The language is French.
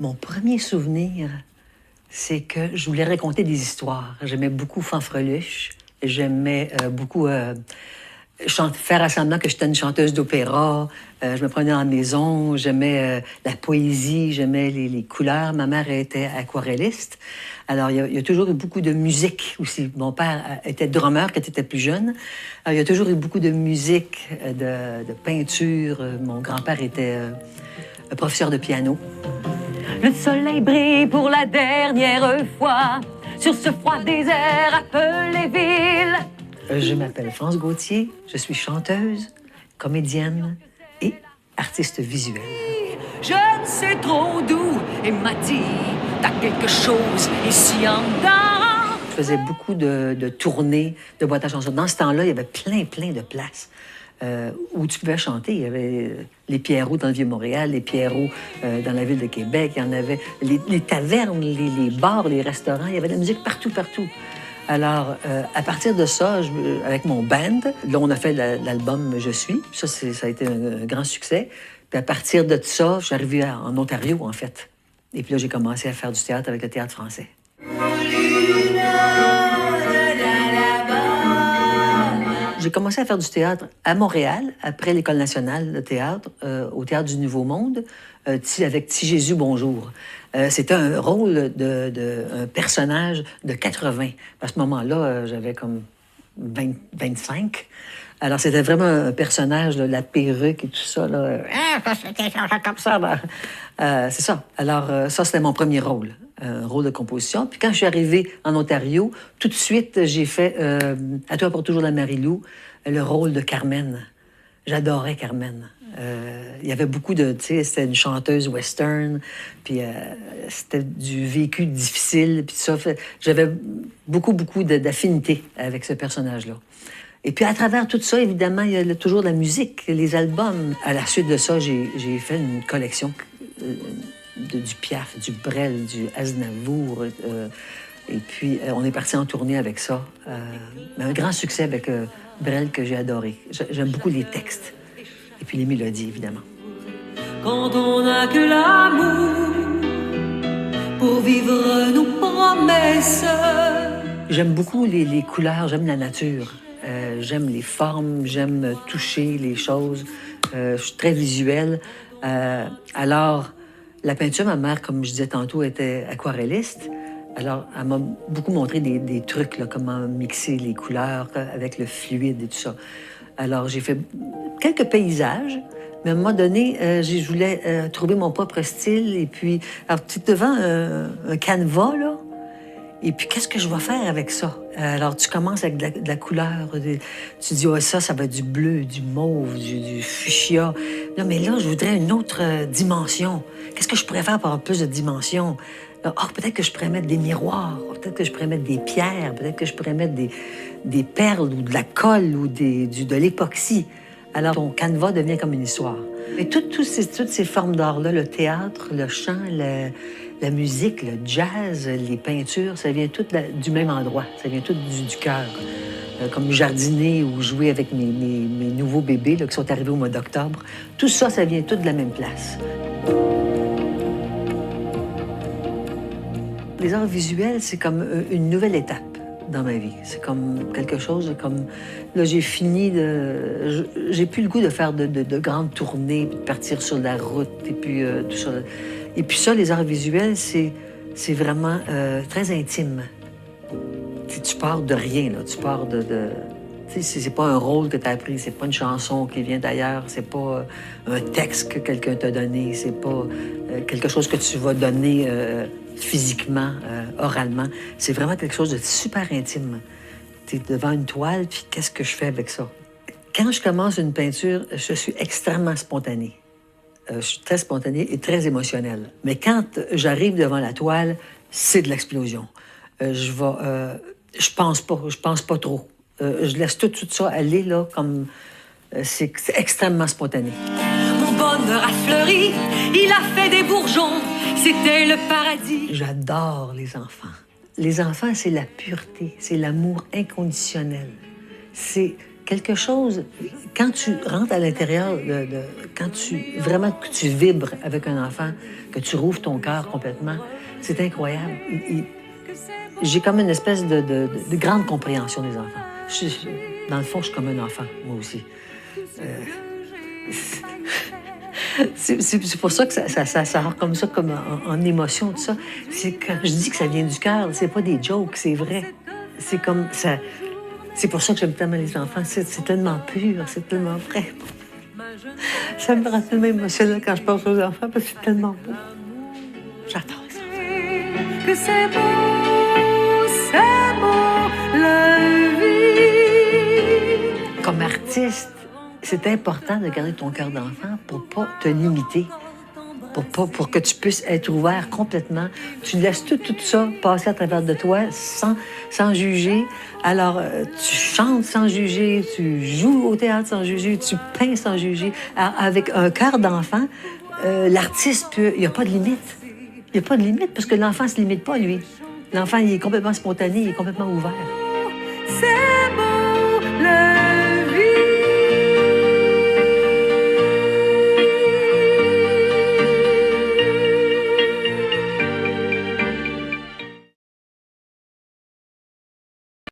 Mon premier souvenir, c'est que je voulais raconter des histoires. J'aimais beaucoup Fanfreluche. J'aimais beaucoup faire à semblant que j'étais une chanteuse d'opéra. Je me prenais en maison. J'aimais la poésie. J'aimais les couleurs. Ma mère était aquarelliste. Alors, il y a toujours eu beaucoup de musique aussi. Mon père était drummer quand il était plus jeune. Alors, il y a toujours eu beaucoup de musique, de peinture. Mon grand-père était professeur de piano. Le soleil brille pour la dernière fois sur ce froid désert appelé ville. Je m'appelle France Gauthier, je suis chanteuse, comédienne et artiste visuelle. Je ne sais trop d'où est Mati, t'as quelque chose ici en dedans. Je faisais beaucoup de tournées de boîtes à chansons. Dans ce temps-là, il y avait plein de places où tu pouvais chanter. Il y avait les Pierrots dans le Vieux-Montréal, les Pierrots dans la ville de Québec. Il y en avait les tavernes, les bars, les restaurants. Il y avait de la musique partout. Alors, à partir de ça, avec mon band, là, on a fait l'album Je suis. Ça, ça a été un grand succès. Puis à partir de ça, je suis arrivée en Ontario, en fait. Et puis là, j'ai commencé à faire du théâtre avec le Théâtre français. J'ai commencé à faire du théâtre à Montréal, après l'École nationale de théâtre, au Théâtre du Nouveau Monde, avec Ti Jésus Bonjour. C'était un rôle un personnage de 80. À ce moment-là, j'avais comme 25. Alors, c'était vraiment un personnage, là, la perruque et tout ça. Là. Comme ça. C'est ça. Alors, ça, c'était mon premier rôle, un rôle de composition. Puis quand je suis arrivée en Ontario, tout de suite, j'ai fait À toi pour toujours de Marie-Lou, le rôle de Carmen. J'adorais Carmen. Il y avait beaucoup de... Tu sais, c'était une chanteuse western, puis c'était du vécu difficile, puis ça. J'avais beaucoup d'affinité avec ce personnage-là. Et puis, à travers tout ça, évidemment, il y a toujours de la musique, les albums. À la suite de ça, j'ai fait une collection du Piaf, du Brel, du Aznavour. Et puis, on est parti en tournée avec ça. Un grand succès avec Brel que j'ai adoré. J'aime beaucoup les textes. Et puis les mélodies, évidemment. Quand on n'a que l'amour pour vivre nos promesses. J'aime beaucoup les couleurs, j'aime la nature. J'aime les formes, j'aime toucher les choses. Je suis très visuelle. Alors, la peinture, ma mère, comme je disais tantôt, était aquarelliste. Alors, elle m'a beaucoup montré des trucs, là, comment mixer les couleurs avec le fluide et tout ça. Alors, j'ai fait quelques paysages, mais à un moment donné, je voulais trouver mon propre style. Et puis, alors, tu es devant un canevas, là. Et puis, qu'est-ce que je vais faire avec ça? Alors, tu commences avec de la couleur. Tu dis, oh, ça va être du bleu, du mauve, du fuchsia. Non, mais là, je voudrais une autre dimension. Qu'est-ce que je pourrais faire pour avoir plus de dimension? Peut-être que je pourrais mettre des miroirs. Peut-être que je pourrais mettre des pierres. Peut-être que je pourrais mettre des perles ou de la colle ou de l'époxy. Alors, ton canevas devient comme une histoire. Et toutes ces formes d'art-là, le théâtre, le chant, la musique, le jazz, les peintures, ça vient tout du même endroit. Ça vient tout du cœur. Comme jardiner ou jouer avec mes nouveaux bébés là, qui sont arrivés au mois d'octobre. Tout ça, ça vient tout de la même place. Les arts visuels, c'est comme une nouvelle étape dans ma vie. C'est comme quelque chose comme... Là, j'ai fini de... J'ai plus le goût de faire de grandes tournées, puis de partir sur la route, et puis tout ça. Et puis ça, les arts visuels, c'est vraiment très intime. Tu pars de rien, là. Tu pars de... Tu sais, c'est pas un rôle que tu as appris, c'est pas une chanson qui vient d'ailleurs, c'est pas un texte que quelqu'un t'a donné, c'est pas quelque chose que tu vas donner physiquement, oralement. C'est vraiment quelque chose de super intime. Tu es devant une toile, puis qu'est-ce que je fais avec ça? Quand je commence une peinture, je suis extrêmement spontanée. Je suis très spontanée et très émotionnelle. Mais quand j'arrive devant la toile, c'est de l'explosion. Je pense pas trop. Je laisse tout ça aller, là, comme... c'est extrêmement spontané. Mon bonheur a fleuri, il a fait des bourgeons, c'était le paradis. J'adore les enfants. Les enfants, c'est la pureté, c'est l'amour inconditionnel. C'est quelque chose, quand tu rentres à l'intérieur, quand vraiment que tu vibres avec un enfant, que tu rouvres ton cœur complètement, c'est incroyable. J'ai comme une espèce de grande compréhension des enfants. Dans le fond, je suis comme un enfant, moi aussi. C'est pour ça que ça sort comme ça, comme en émotion, tout ça. C'est quand je dis que ça vient du cœur, c'est pas des jokes, c'est vrai. C'est comme ça. C'est pour ça que j'aime tellement les enfants. C'est tellement pur, c'est tellement vrai. Ça me rend tellement émotionnelle quand je pense aux enfants parce que c'est tellement beau. J'adore les enfants. Que c'est beau, la vie. Comme artiste, c'est important de garder ton cœur d'enfant pour pas te limiter, pour que tu puisses être ouvert complètement. Tu laisses tout ça passer à travers de toi sans juger. Alors, tu chantes sans juger, tu joues au théâtre sans juger, tu peins sans juger. Alors, avec un cœur d'enfant, l'artiste, il n'y a pas de limite. Il n'y a pas de limite parce que l'enfant ne se limite pas, lui. L'enfant, il est complètement spontané, il est complètement ouvert. C'est